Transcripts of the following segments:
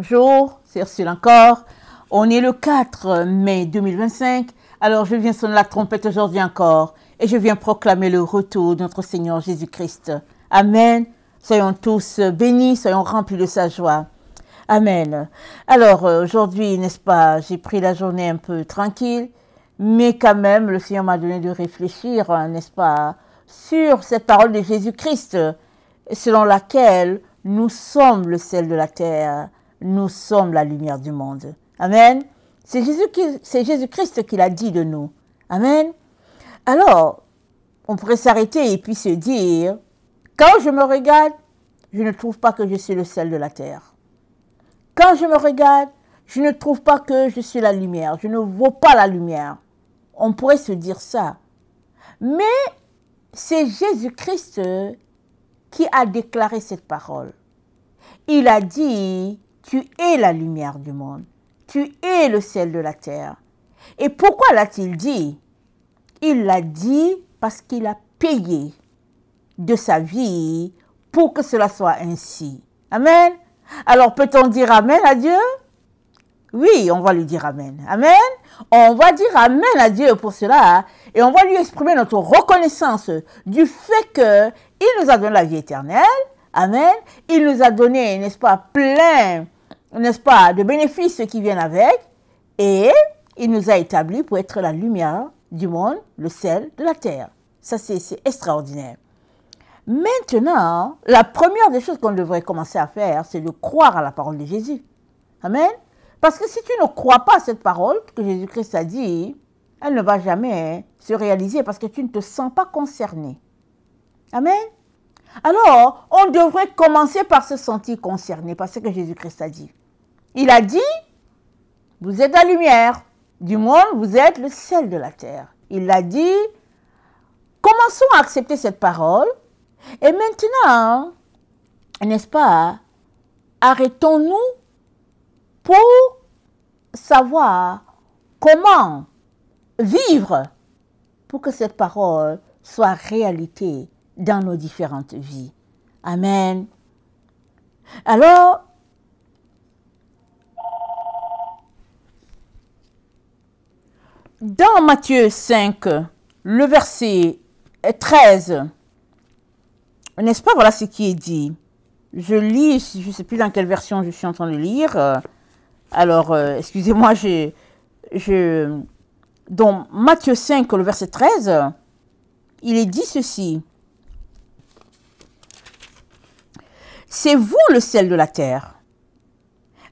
Bonjour, c'est Ursule encore. On est le 4 mai 2025. Alors je viens sonner la trompette aujourd'hui encore et je viens proclamer le retour de notre Seigneur Jésus-Christ. Amen. Soyons tous bénis, soyons remplis de sa joie. Amen. Alors aujourd'hui, n'est-ce pas, j'ai pris la journée un peu tranquille, mais quand même le Seigneur m'a donné de réfléchir, n'est-ce pas, sur cette parole de Jésus-Christ, selon laquelle nous sommes le sel de la terre. Nous sommes la lumière du monde. Amen. C'est Jésus-Christ qui l'a dit de nous. Amen. Alors, on pourrait s'arrêter et puis se dire, quand je me regarde, je ne trouve pas que je suis le sel de la terre. Quand je me regarde, je ne trouve pas que je suis la lumière. Je ne vaux pas la lumière. On pourrait se dire ça. Mais c'est Jésus-Christ qui a déclaré cette parole. Il a dit, tu es la lumière du monde. Tu es le sel de la terre. Et pourquoi l'a-t-il dit? Il l'a dit parce qu'il a payé de sa vie pour que cela soit ainsi. Amen. Alors peut-on dire Amen à Dieu? Oui, on va lui dire Amen. Amen. On va dire Amen à Dieu pour cela et on va lui exprimer notre reconnaissance du fait qu'il nous a donné la vie éternelle. Amen. Il nous a donné, n'est-ce pas, plein, n'est-ce pas, de bénéfices qui viennent avec. Et il nous a établis pour être la lumière du monde, le sel de la terre. Ça, c'est extraordinaire. Maintenant, la première des choses qu'on devrait commencer à faire, c'est de croire à la parole de Jésus. Amen. Parce que si tu ne crois pas à cette parole que Jésus-Christ a dit, elle ne va jamais se réaliser parce que tu ne te sens pas concerné. Amen. Alors, on devrait commencer par se sentir concerné par ce que Jésus-Christ a dit. Il a dit, vous êtes la lumière du monde, vous êtes le sel de la terre. Il a dit, commençons à accepter cette parole. Et maintenant, n'est-ce pas, arrêtons-nous pour savoir comment vivre pour que cette parole soit réalité dans nos différentes vies. Amen. Alors, dans Matthieu 5, le verset 13, n'est-ce pas, voilà ce qui est dit. Je lis, je ne sais plus dans quelle version je suis en train de lire. Alors, excusez-moi, dans Matthieu 5, le verset 13, il est dit ceci. C'est vous le sel de la terre.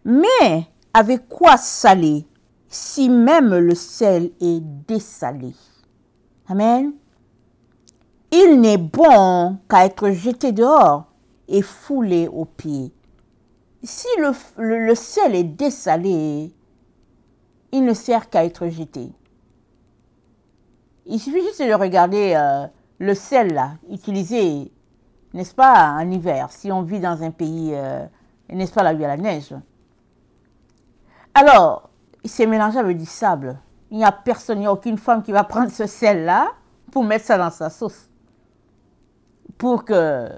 Mais avec quoi saler, si même le sel est dessalé? Amen. Il n'est bon qu'à être jeté dehors et foulé aux pieds. Si le sel est dessalé, il ne sert qu'à être jeté. Il suffit juste de regarder le sel là, utilisé, n'est-ce pas, en hiver, si on vit dans un pays, n'est-ce pas, là où il y a la neige. Alors, il s'est mélangé avec du sable. Il n'y a personne, il n'y a aucune femme qui va prendre ce sel-là pour mettre ça dans sa sauce. Pour que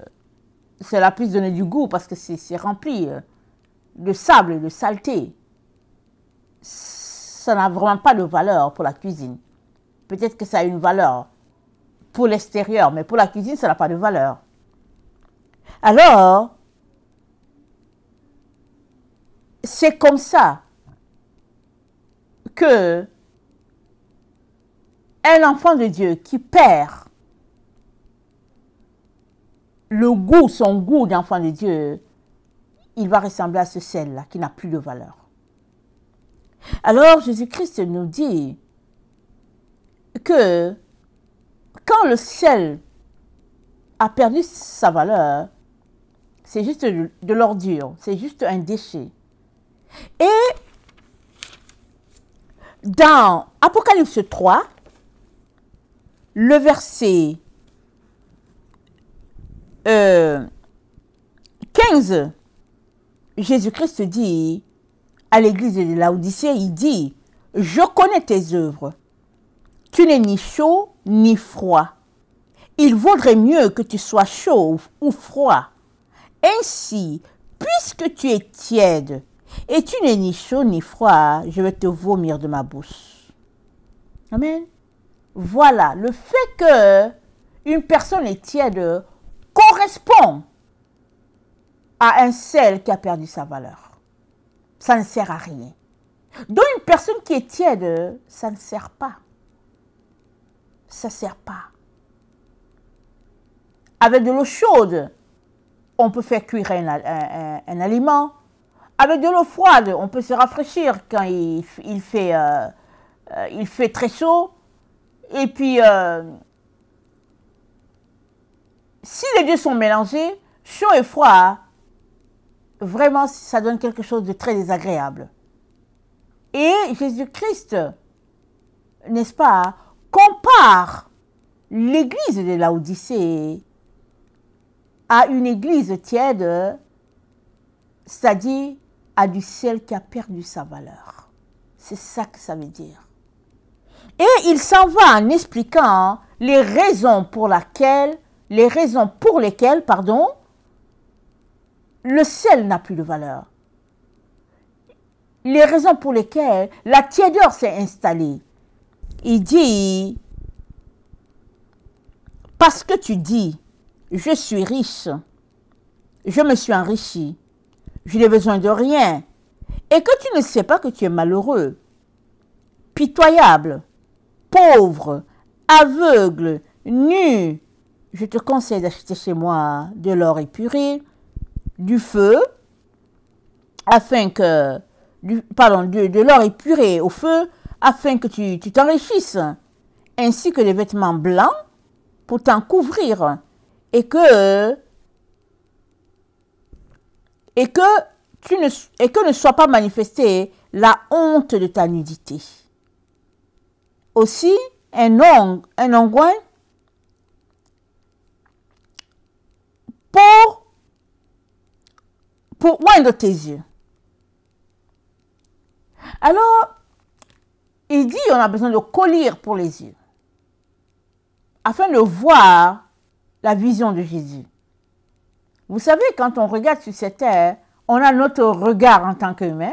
cela puisse donner du goût, parce que c'est rempli de sable et de saleté. Ça n'a vraiment pas de valeur pour la cuisine. Peut-être que ça a une valeur pour l'extérieur, mais pour la cuisine, ça n'a pas de valeur. Alors, c'est comme ça que un enfant de Dieu qui perd le goût, son goût d'enfant de Dieu, il va ressembler à ce sel-là qui n'a plus de valeur. Alors, Jésus-Christ nous dit que quand le sel a perdu sa valeur, c'est juste de l'ordure, c'est juste un déchet. Et dans Apocalypse 3, le verset 15, Jésus-Christ dit à l'église de Laodicée, il dit, « Je connais tes œuvres. Tu n'es ni chaud ni froid. Il vaudrait mieux que tu sois chaud ou froid. Ainsi, puisque tu es tiède Et tu n'es ni chaud ni froid, je vais te vomir de ma bouche. Amen. Voilà, le fait que une personne est tiède correspond à un sel qui a perdu sa valeur. Ça ne sert à rien. Donc une personne qui est tiède, ça ne sert pas. Ça ne sert pas. Avec de l'eau chaude, on peut faire cuire un aliment. Avec de l'eau froide, on peut se rafraîchir quand il fait très chaud. Et puis, si les deux sont mélangés, chaud et froid, vraiment, ça donne quelque chose de très désagréable. Et Jésus-Christ, n'est-ce pas, compare l'église de Laodicée à une église tiède, c'est-à-dire à du sel qui a perdu sa valeur. C'est ça que ça veut dire. Et il s'en va en expliquant les raisons pour lesquelles, le sel n'a plus de valeur. Les raisons pour lesquelles la tiédeur s'est installée. Il dit, parce que tu dis, je suis riche, je me suis enrichi, je n'ai besoin de rien, et que tu ne sais pas que tu es malheureux, pitoyable, pauvre, aveugle, nu, je te conseille d'acheter chez moi de l'or épuré, du feu, de l'or épuré au feu, afin que tu t'enrichisses, ainsi que des vêtements blancs pour t'en couvrir, et que ne soit pas manifestée la honte de ta nudité. Aussi, un onguent pour oindre tes yeux. Alors, il dit on a besoin de collyre pour les yeux, afin de voir la vision de Jésus. Vous savez, quand on regarde sur cette terre, on a notre regard en tant qu'humain,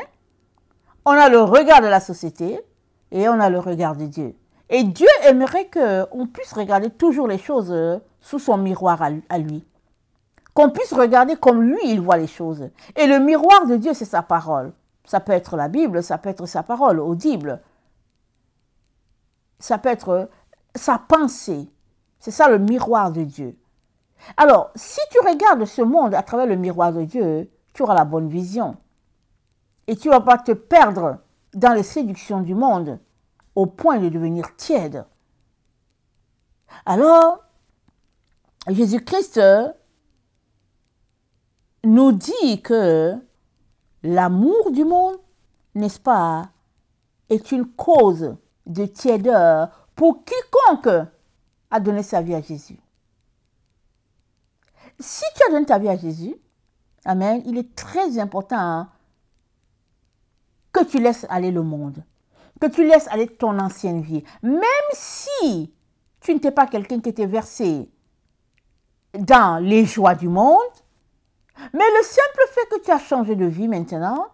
on a le regard de la société et on a le regard de Dieu. Et Dieu aimerait qu'on puisse regarder toujours les choses sous son miroir à lui. Qu'on puisse regarder comme lui, il voit les choses. Et le miroir de Dieu, c'est sa parole. Ça peut être la Bible, ça peut être sa parole audible. Ça peut être sa pensée. C'est ça le miroir de Dieu. Alors, si tu regardes ce monde à travers le miroir de Dieu, tu auras la bonne vision. Et tu ne vas pas te perdre dans les séductions du monde au point de devenir tiède. Alors, Jésus-Christ nous dit que l'amour du monde, n'est-ce pas, est une cause de tiédeur pour quiconque a donné sa vie à Jésus. Si tu as donné ta vie à Jésus, amen, il est très important que tu laisses aller le monde, que tu laisses aller ton ancienne vie, même si tu n'étais pas quelqu'un qui était versé dans les joies du monde, mais le simple fait que tu as changé de vie maintenant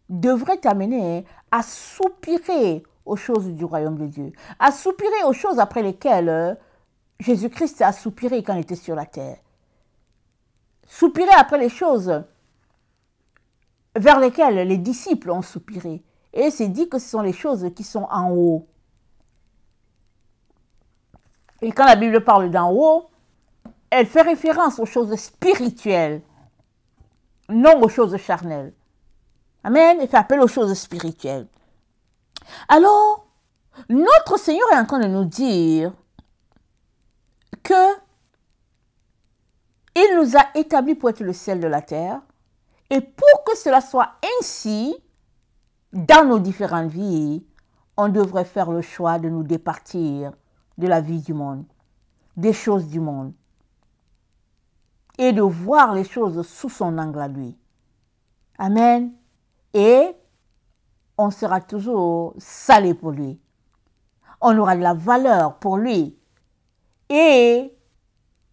devrait t'amener à soupirer aux choses du royaume de Dieu, à soupirer aux choses après lesquelles Jésus-Christ a soupiré quand il était sur la terre. Soupirer après les choses vers lesquelles les disciples ont soupiré. Et c'est dit que ce sont les choses qui sont en haut. Et quand la Bible parle d'en haut, elle fait référence aux choses spirituelles, non aux choses charnelles. Amen. Elle fait appel aux choses spirituelles. Alors, notre Seigneur est en train de nous dire que il nous a établis pour être le sel de la terre. Et pour que cela soit ainsi, dans nos différentes vies, on devrait faire le choix de nous départir de la vie du monde, des choses du monde, et de voir les choses sous son angle à lui. Amen. Et on sera toujours salé pour lui. On aura de la valeur pour lui. Et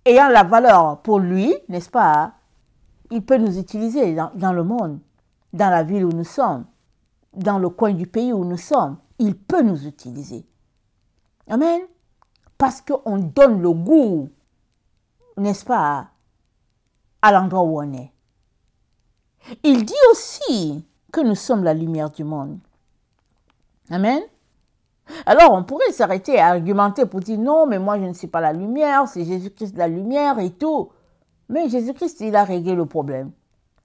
ayant la valeur pour lui, n'est-ce pas, il peut nous utiliser dans le monde dans la ville où nous sommes, dans le coin du pays où nous sommes, il peut nous utiliser. Amen. Parce qu'on donne le goût, n'est-ce pas, à l'endroit où on est. Il dit aussi que nous sommes la lumière du monde. Amen. Alors, on pourrait s'arrêter à argumenter pour dire non, mais moi je ne suis pas la lumière, c'est Jésus-Christ la lumière et tout. Mais Jésus-Christ, il a réglé le problème.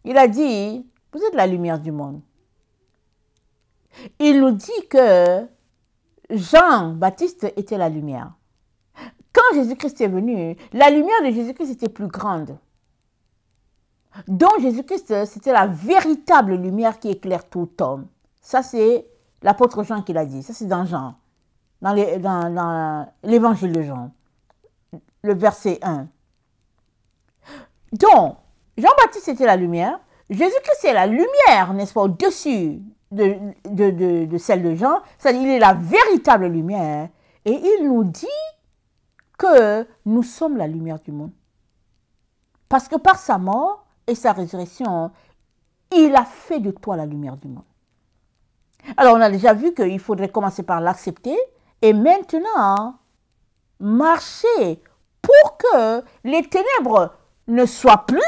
Il a dit, vous êtes la lumière du monde. Il nous dit que Jean-Baptiste était la lumière. Quand Jésus-Christ est venu, la lumière de Jésus-Christ était plus grande. Donc Jésus-Christ, c'était la véritable lumière qui éclaire tout homme. Ça, c'est l'apôtre Jean qui l'a dit. Ça, c'est dans Jean, dans l'évangile de Jean, le verset 1. Donc, Jean-Baptiste était la lumière. Jésus-Christ est la lumière, n'est-ce pas, au-dessus de celle de Jean. C'est-à-dire, il est la véritable lumière. Et il nous dit que nous sommes la lumière du monde. Parce que par sa mort et sa résurrection, il a fait de toi la lumière du monde. Alors, on a déjà vu qu'il faudrait commencer par l'accepter et maintenant marcher pour que les ténèbres ne soient plus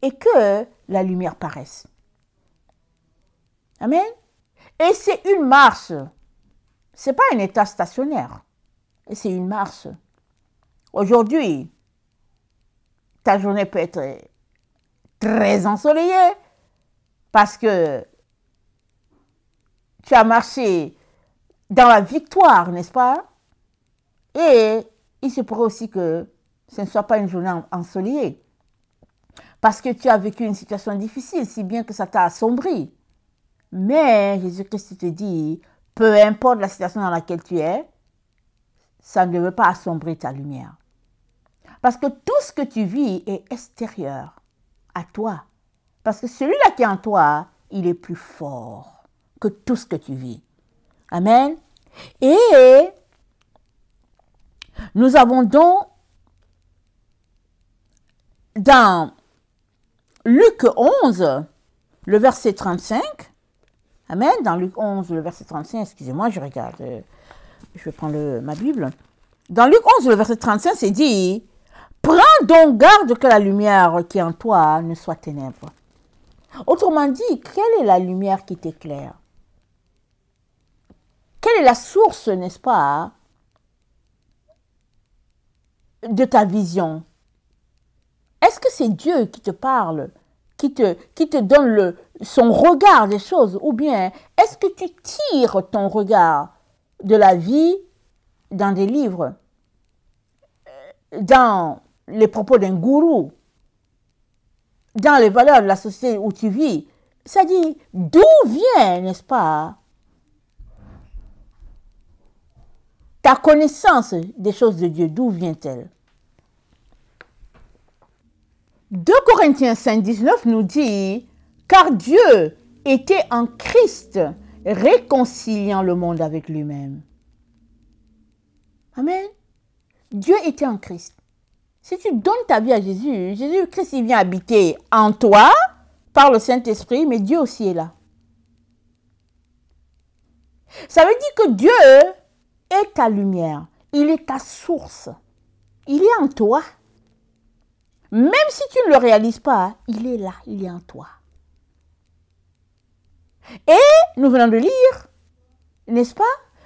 et que la lumière paraisse. Amen. Et c'est une marche. Ce n'est pas un état stationnaire. Et c'est une marche. Aujourd'hui, ta journée peut être très ensoleillée parce que tu as marché dans la victoire, n'est-ce pas? Et il se pourrait aussi que ce ne soit pas une journée ensoleillée parce que tu as vécu une situation difficile, si bien que ça t'a assombri. Mais Jésus-Christ te dit, peu importe la situation dans laquelle tu es, ça ne veut pas assombrir ta lumière. Parce que tout ce que tu vis est extérieur à toi. Parce que celui-là qui est en toi, il est plus fort que tout ce que tu vis. Amen. Et nous avons donc dans Luc 11, le verset 35, Amen, dans Luc 11, le verset 35, excusez-moi, je regarde, je vais prendre ma Bible. Dans Luc 11, le verset 35, c'est dit, « Prends donc garde que la lumière qui est en toi ne soit ténèbres. » Autrement dit, quelle est la lumière qui t'éclaire? Quelle est la source, n'est-ce pas, de ta vision? Est-ce que c'est Dieu qui te parle, qui te donne son regard des choses? Ou bien est-ce que tu tires ton regard de la vie dans des livres, dans les propos d'un gourou, dans les valeurs de la société où tu vis? Ça dit, d'où vient, n'est-ce pas, ta connaissance des choses de Dieu, d'où vient-elle? 2 Corinthiens 5, 19 nous dit, « Car Dieu était en Christ, réconciliant le monde avec lui-même. » Amen. Dieu était en Christ. Si tu donnes ta vie à Jésus, Jésus-Christ, il vient habiter en toi par le Saint-Esprit, mais Dieu aussi est là. Ça veut dire que Dieu est ta lumière. Il est ta source. Il est en toi. Même si tu ne le réalises pas, il est là, il est en toi. Et nous venons de lire, n'est-ce pas,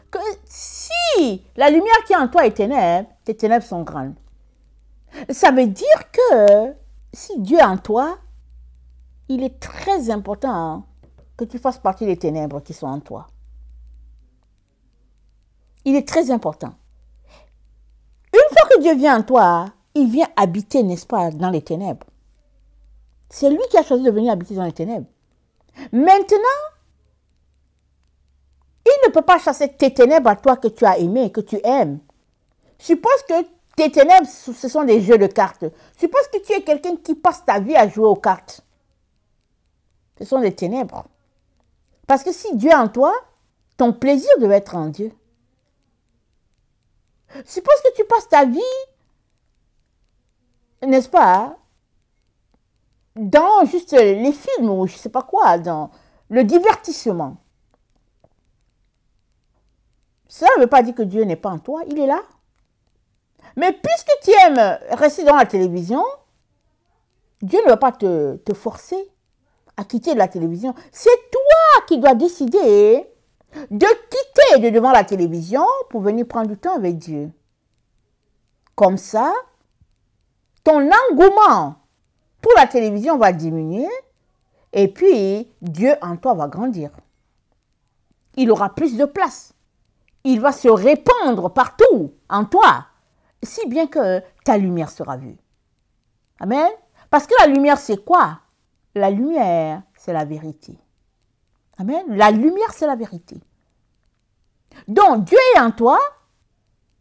que si la lumière qui est en toi est ténèbres, tes ténèbres sont grandes. Ça veut dire que si Dieu est en toi, il est très important que tu fasses partie des ténèbres qui sont en toi. Il est très important. Une fois que Dieu vient en toi, il vient habiter, n'est-ce pas, dans les ténèbres. C'est lui qui a choisi de venir habiter dans les ténèbres. Maintenant, il ne peut pas chasser tes ténèbres à toi que tu as aimé, que tu aimes. Suppose que tes ténèbres, ce sont des jeux de cartes. Suppose que tu es quelqu'un qui passe ta vie à jouer aux cartes. Ce sont des ténèbres. Parce que si Dieu est en toi, ton plaisir doit être en Dieu. Suppose que tu passes ta vie, n'est-ce pas, dans juste les films ou je ne sais pas quoi, dans le divertissement. Cela ne veut pas dire que Dieu n'est pas en toi, il est là. Mais puisque tu aimes rester dans la télévision, Dieu ne va pas te forcer à quitter la télévision. C'est toi qui dois décider de quitter de devant la télévision pour venir prendre du temps avec Dieu. Comme ça, ton engouement pour la télévision va diminuer et puis Dieu en toi va grandir. Il aura plus de place. Il va se répandre partout en toi, si bien que ta lumière sera vue. Amen. Parce que la lumière, c'est quoi? La lumière, c'est la vérité. Amen. La lumière, c'est la vérité. Donc, Dieu est en toi,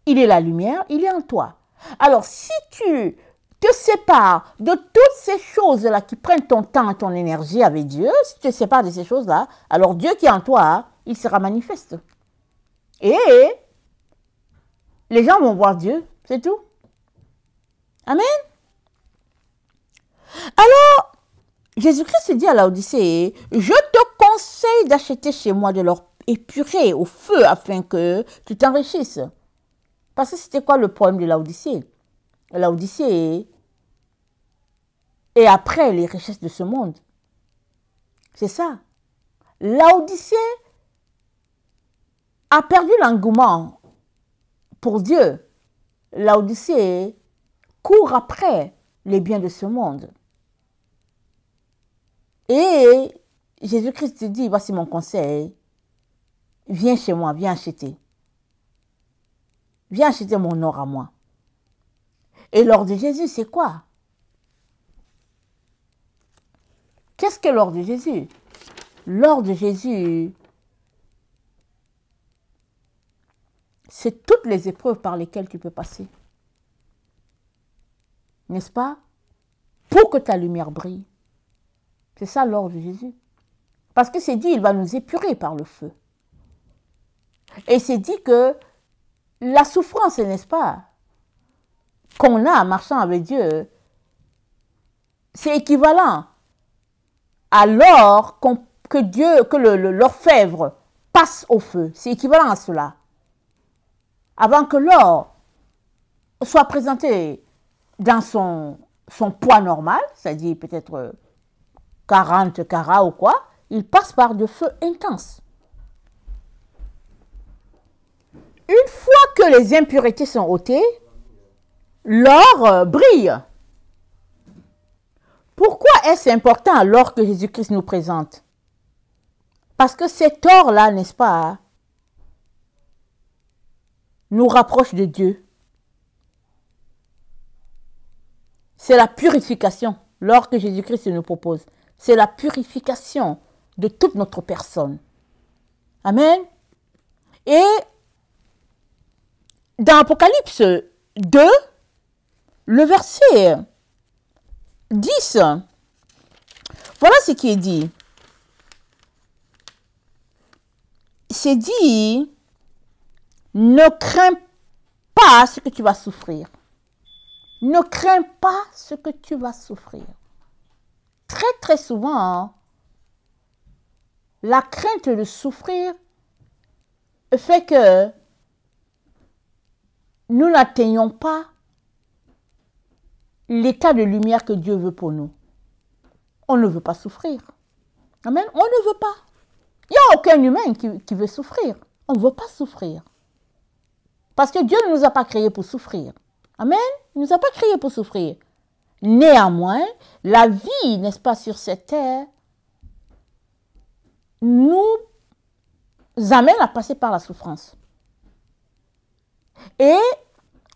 il est la lumière, il est en toi. Alors, si tu te sépares de toutes ces choses-là qui prennent ton temps et ton énergie avec Dieu, si tu te sépares de ces choses-là, alors Dieu qui est en toi, il sera manifeste. Et les gens vont voir Dieu, c'est tout. Amen. Alors, Jésus-Christ dit à Laodicée, je te conseille d'acheter chez moi de l'or épuré au feu afin que tu t'enrichisses. Parce que c'était quoi le problème de Laodicée? Laodicée est après les richesses de ce monde. C'est ça. Laodicée a perdu l'engouement pour Dieu. Laodicée court après les biens de ce monde. Et Jésus-Christ te dit, voici mon conseil, viens chez moi, viens acheter. Viens acheter mon or à moi. Et l'or de Jésus, c'est quoi? Qu'est-ce que l'or de Jésus? L'or de Jésus, c'est toutes les épreuves par lesquelles tu peux passer. N'est-ce pas? Pour que ta lumière brille. C'est ça l'or de Jésus. Parce que c'est dit, il va nous épurer par le feu. Et c'est dit que la souffrance, n'est-ce pas, qu'on a en marchant avec Dieu, c'est équivalent à l'or que l'orfèvre passe au feu. C'est équivalent à cela. Avant que l'or soit présenté dans son poids normal, c'est-à-dire peut-être 40 carats ou quoi, il passe par de feux intenses. Une fois que les impuretés sont ôtées, l'or brille. Pourquoi est-ce important l'or que Jésus-Christ nous présente? Parce que cet or-là, n'est-ce pas, nous rapproche de Dieu. C'est la purification, l'or que Jésus-Christ nous propose. C'est la purification de toute notre personne. Amen. Et dans Apocalypse 2, le verset 10, voilà ce qui est dit. C'est dit, ne crains pas ce que tu vas souffrir. Ne crains pas ce que tu vas souffrir. Très, très souvent, la crainte de souffrir fait que nous n'atteignons pas l'état de lumière que Dieu veut pour nous. On ne veut pas souffrir. Amen. On ne veut pas. Il n'y a aucun humain qui veut souffrir. On ne veut pas souffrir. Parce que Dieu ne nous a pas créés pour souffrir. Amen. Il ne nous a pas créés pour souffrir. Néanmoins, la vie, n'est-ce pas, sur cette terre, nous amène à passer par la souffrance. Et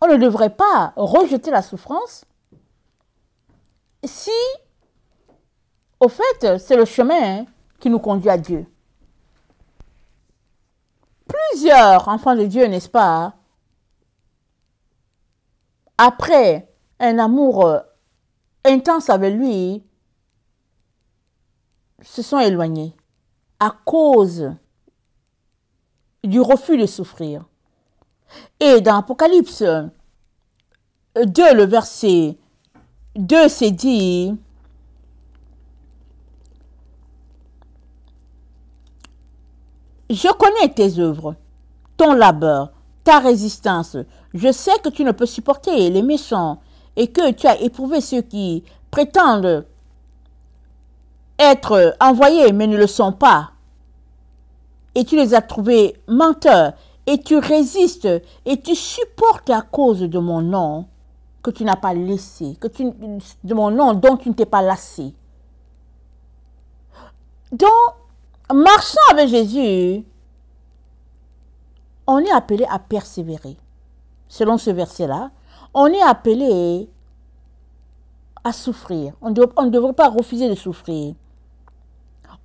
on ne devrait pas rejeter la souffrance si, au fait, c'est le chemin qui nous conduit à Dieu. Plusieurs enfants de Dieu, n'est-ce pas, après un amour intense avec lui, se sont éloignés à cause du refus de souffrir. Et dans Apocalypse 2, le verset 2, c'est dit, je connais tes œuvres, ton labeur, ta résistance. Je sais que tu ne peux supporter les méchants et que tu as éprouvé ceux qui prétendent être envoyés mais ne le sont pas. Et tu les as trouvés menteurs et tu résistes et tu supportes à cause de mon nom que tu n'as pas laissé, de mon nom dont tu ne t'es pas lassé. Donc, marchant avec Jésus, on est appelé à persévérer. Selon ce verset-là, on est appelé à souffrir. On ne devrait pas refuser de souffrir.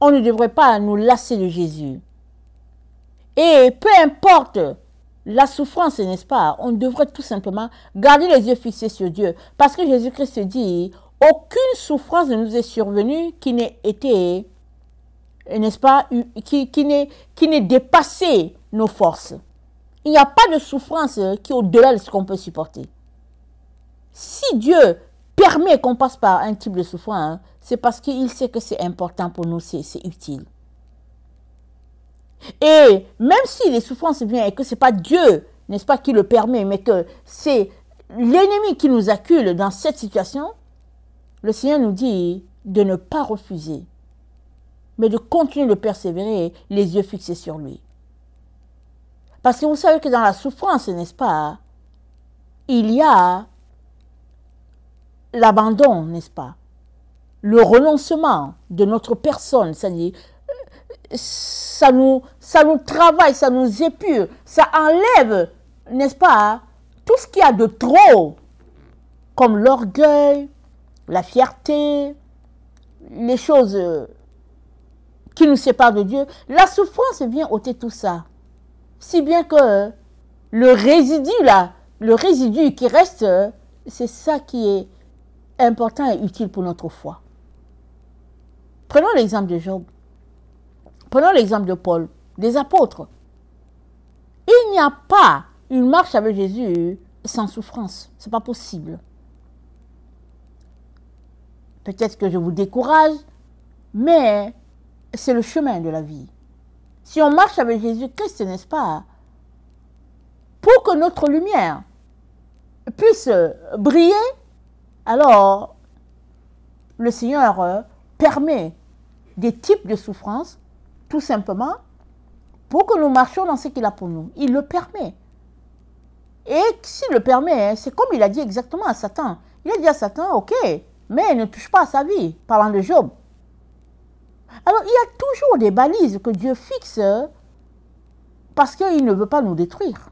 On ne devrait pas nous lasser de Jésus. Et peu importe la souffrance, n'est-ce pas, on devrait tout simplement garder les yeux fixés sur Dieu. Parce que Jésus-Christ dit, aucune souffrance ne nous est survenue qui n'ait été, n'est-ce pas, qui n'ait dépassé nos forces. Il n'y a pas de souffrance qui est au-delà de ce qu'on peut supporter. Si Dieu permet qu'on passe par un type de souffrance, c'est parce qu'il sait que c'est important pour nous, c'est utile. Et même si les souffrances viennent et que ce n'est pas Dieu, n'est-ce pas, qui le permet, mais que c'est l'ennemi qui nous accule dans cette situation, le Seigneur nous dit de ne pas refuser, mais de continuer de persévérer, les yeux fixés sur lui. Parce que vous savez que dans la souffrance, n'est-ce pas, il y a l'abandon, n'est-ce pas, le renoncement de notre personne, c'est-à-dire ça nous travaille, ça nous épure, ça enlève, n'est-ce pas, tout ce qu'il y a de trop, comme l'orgueil, la fierté, les choses qui nous séparent de Dieu. La souffrance vient ôter tout ça. Si bien que le résidu qui reste, c'est ça qui est important et utile pour notre foi. Prenons l'exemple de Job. Prenons l'exemple de Paul, des apôtres. Il n'y a pas une marche avec Jésus sans souffrance. Ce n'est pas possible. Peut-être que je vous décourage, mais c'est le chemin de la vie. Si on marche avec Jésus-Christ, n'est-ce pas, pour que notre lumière puisse briller, alors le Seigneur permet des types de souffrances, tout simplement, pour que nous marchions dans ce qu'il a pour nous. Il le permet. Et s'il le permet, c'est comme il a dit exactement à Satan. Il a dit à Satan, ok, mais ne touche pas à sa vie, parlant de Job. Alors, il y a toujours des balises que Dieu fixe parce qu'il ne veut pas nous détruire.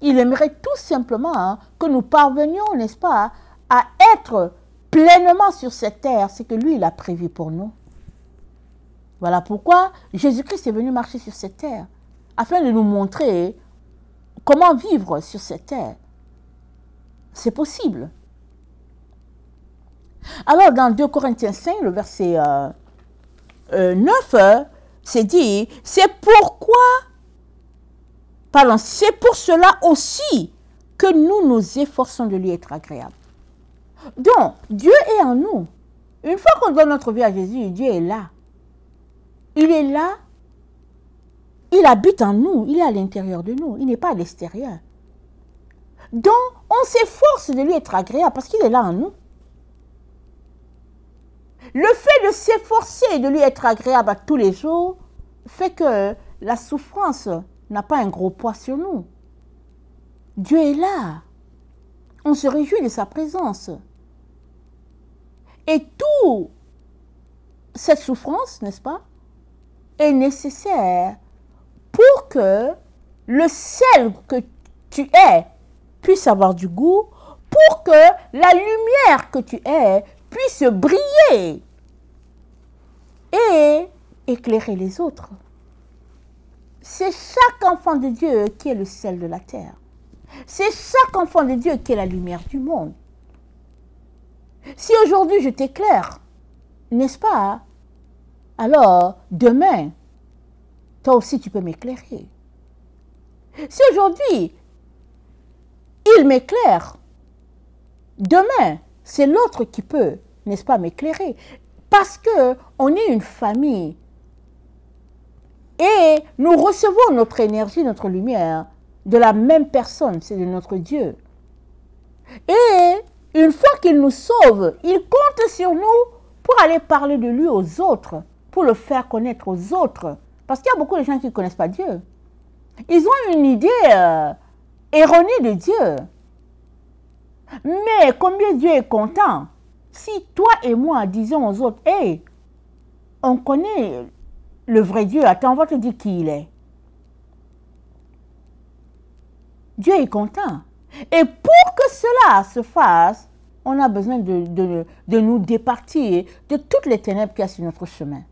Il aimerait tout simplement que nous parvenions, n'est-ce pas, à être pleinement sur cette terre, ce que lui, il a prévu pour nous. Voilà pourquoi Jésus-Christ est venu marcher sur cette terre, afin de nous montrer comment vivre sur cette terre. C'est possible. Alors, dans 2 Corinthiens 5, le verset 9, c'est dit, c'est pour cela aussi que nous nous efforçons de lui être agréable. Donc, Dieu est en nous. Une fois qu'on donne notre vie à Jésus, Dieu est là. Il est là, il habite en nous, il est à l'intérieur de nous, il n'est pas à l'extérieur. Donc, on s'efforce de lui être agréable parce qu'il est là en nous. Le fait de s'efforcer de lui être agréable à tous les jours fait que la souffrance n'a pas un gros poids sur nous. Dieu est là. On se réjouit de sa présence. Et toute cette souffrance, n'est-ce pas, est nécessaire pour que le sel que tu es puisse avoir du goût, pour que la lumière que tu es puisse briller et éclairer les autres. C'est chaque enfant de Dieu qui est le sel de la terre. C'est chaque enfant de Dieu qui est la lumière du monde. Si aujourd'hui je t'éclaire, n'est-ce pas, alors demain, toi aussi tu peux m'éclairer. Si aujourd'hui il m'éclaire, demain c'est l'autre qui peut, n'est-ce pas, m'éclairer. Parce qu'on est une famille. Et nous recevons notre énergie, notre lumière de la même personne, c'est de notre Dieu. Et une fois qu'il nous sauve, il compte sur nous pour aller parler de lui aux autres, pour le faire connaître aux autres. Parce qu'il y a beaucoup de gens qui ne connaissent pas Dieu. Ils ont une idée erronée de Dieu. Mais combien Dieu est content si toi et moi disons aux autres, hey, on connaît le vrai Dieu, attends, on va te dire qui il est. Dieu est content. Et pour que cela se fasse, on a besoin de nous départir de toutes les ténèbres qu'il y a sur notre chemin.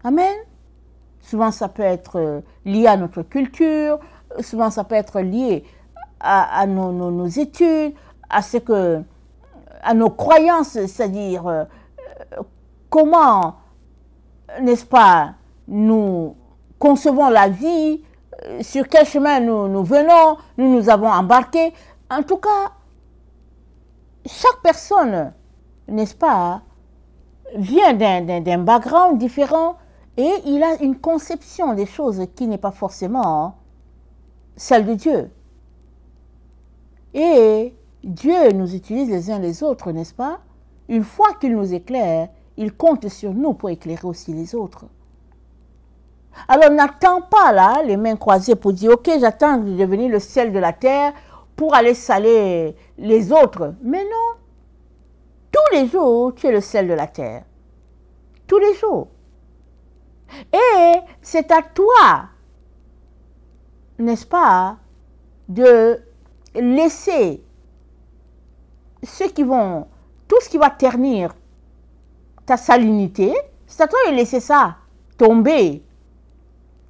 Amen. Souvent, ça peut être lié à notre culture, souvent, ça peut être lié à nos études, à nos croyances, c'est-à-dire comment, n'est-ce pas, nous concevons la vie, sur quel chemin nous venons, nous avons embarqué. En tout cas, chaque personne, n'est-ce pas, vient d'un background différent et il a une conception des choses qui n'est pas forcément celle de Dieu. Et Dieu nous utilise les uns les autres, n'est-ce pas? Une fois qu'il nous éclaire, il compte sur nous pour éclairer aussi les autres. Alors n'attends pas là, les mains croisées pour dire, ok, j'attends de devenir le sel de la terre pour aller saler les autres. Mais non, tous les jours, tu es le sel de la terre. Tous les jours. Et c'est à toi, n'est-ce pas, de laisser tout ce qui va ternir ta salinité, c'est à toi de laisser ça tomber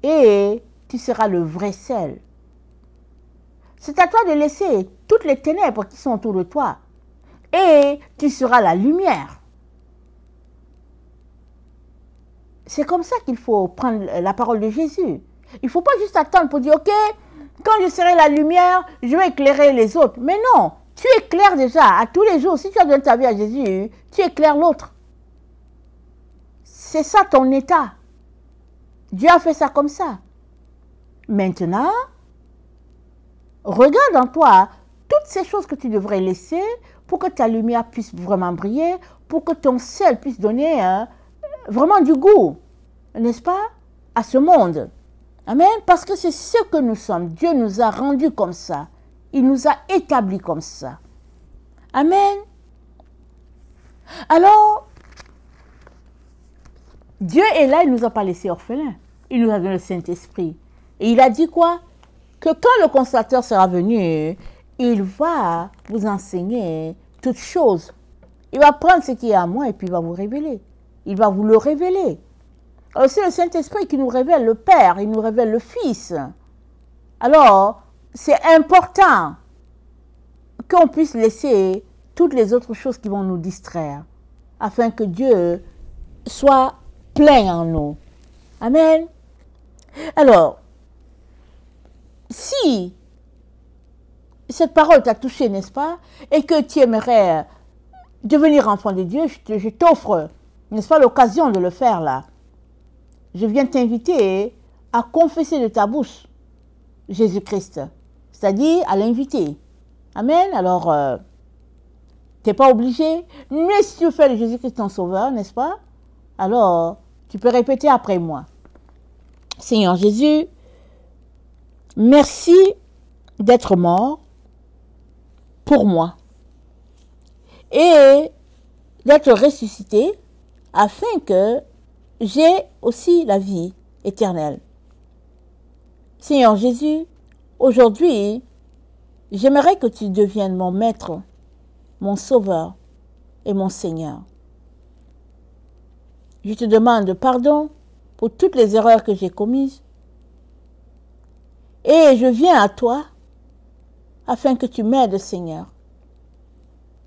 et tu seras le vrai sel. C'est à toi de laisser toutes les ténèbres qui sont autour de toi et tu seras la lumière. C'est comme ça qu'il faut prendre la parole de Jésus. Il ne faut pas juste attendre pour dire, ok, quand je serai la lumière, je vais éclairer les autres. Mais non, tu éclaires déjà à tous les jours. Si tu as donné ta vie à Jésus, tu éclaires l'autre. C'est ça ton état. Dieu a fait ça comme ça. Maintenant, regarde en toi toutes ces choses que tu devrais laisser pour que ta lumière puisse vraiment briller, pour que ton sel puisse donner vraiment du goût, n'est-ce pas, à ce monde. Amen. Parce que c'est ce que nous sommes. Dieu nous a rendus comme ça. Il nous a établis comme ça. Amen. Alors, Dieu est là, il ne nous a pas laissés orphelins. Il nous a donné le Saint-Esprit. Et il a dit quoi? Que quand le consolateur sera venu, il va vous enseigner toutes choses. Il va prendre ce qui est à moi et puis il va vous révéler. Il va vous le révéler. Alors c'est le Saint-Esprit qui nous révèle le Père, il nous révèle le Fils. Alors, c'est important qu'on puisse laisser toutes les autres choses qui vont nous distraire, afin que Dieu soit plein en nous. Amen. Alors, si cette parole t'a touché, n'est-ce pas, et que tu aimerais devenir enfant de Dieu, je t'offre, n'est-ce pas, l'occasion de le faire là. Je viens t'inviter à confesser de ta bouche Jésus-Christ, c'est-à-dire à l'inviter. Amen. Alors, tu n'es pas obligé, mais si tu fais de Jésus-Christ ton sauveur, n'est-ce pas? Alors, tu peux répéter après moi. Seigneur Jésus, merci d'être mort pour moi et d'être ressuscité afin que j'ai aussi la vie éternelle. Seigneur Jésus, aujourd'hui, j'aimerais que tu deviennes mon maître, mon sauveur et mon Seigneur. Je te demande pardon pour toutes les erreurs que j'ai commises et je viens à toi afin que tu m'aides, Seigneur,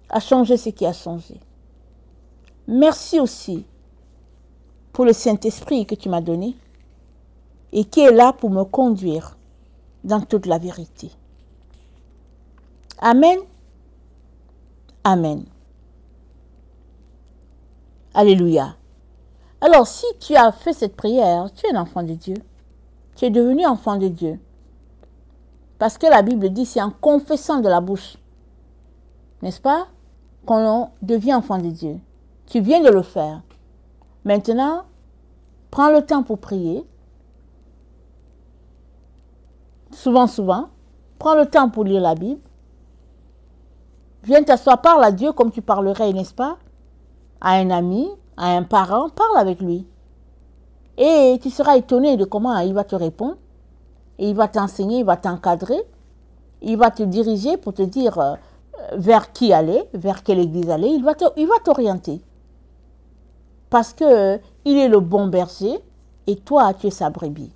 à changer ce qui a changé. Merci aussi pour le Saint-Esprit que tu m'as donné et qui est là pour me conduire dans toute la vérité. Amen. Amen. Alléluia. Alors, si tu as fait cette prière, tu es un enfant de Dieu. Tu es devenu enfant de Dieu. Parce que la Bible dit, c'est en confessant de la bouche, n'est-ce pas, qu'on devient enfant de Dieu. Tu viens de le faire. Maintenant, prends le temps pour prier. Souvent. Prends le temps pour lire la Bible. Viens t'asseoir, parle à Dieu comme tu parlerais, n'est-ce pas, à un ami, à un parent, parle avec lui. Et tu seras étonné de comment il va te répondre. Et il va t'enseigner, il va t'encadrer. Il va te diriger pour te dire vers qui aller, vers quelle église aller. Il va t'orienter. Parce que il est le bon berger et toi, tu es sa brebis.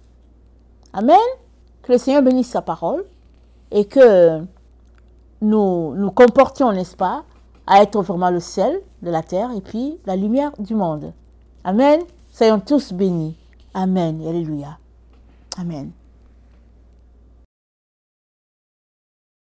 Amen. Que le Seigneur bénisse sa parole et que nous comportions, n'est-ce pas, à être vraiment le sel de la terre et puis la lumière du monde. Amen. Soyons tous bénis. Amen. Alléluia. Amen.